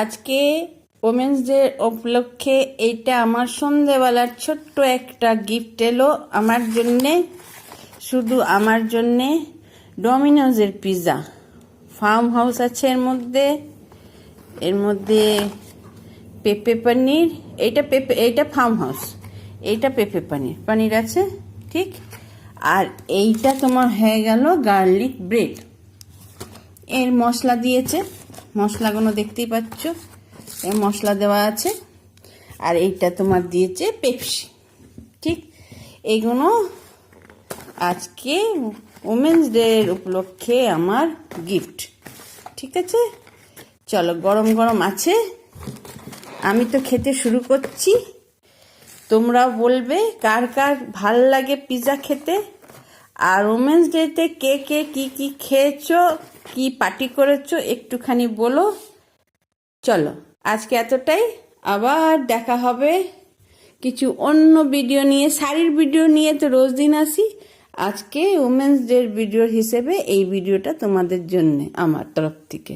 আজকে women's day উপলক্ষে এইটা আমার সন্ধেবেলার ছোট্ট একটা গিফট এলো আমার জন্যে, শুধু আমার জন্যে। ডমিনোজের পিৎজা ফার্ম হাউস আছে এর মধ্যে পেঁপে পনির, এইটা ফার্ম হাউস, এইটা পেঁপে পনির আছে, ঠিক। আর এইটা তোমার হয়ে গেল গার্লিক ব্রেড। এর মশলা দিয়েছে, মশলাগুলো দেখতেই পাচ্ছ, এর মশলা দেওয়া আছে। আর এইটা তোমার দিয়েছে পেপসি, ঠিক। এইগুলো আজকে উমেন্স ডে উপলক্ষে আমার গিফট, ঠিক আছে। চলো, গরম গরম আছে, আমি তো খেতে শুরু করছি। তোমরা বলবে কার কার ভাল লাগে পিৎজা খেতে, আর উমেন্স ডেতে কে কে কি খেয়েছো, কি পার্টি করেছো, একটুখানি বলো। চলো, আজকে এতটাই, আবার দেখা হবে কিছু অন্য ভিডিও নিয়ে। শাড়ির ভিডিও নিয়ে তো রোজ দিন আসি, আজকে উমেন্স ডে ভিডিও হিসেবে এই ভিডিওটা তোমাদের জন্য আমার তরফ থেকে।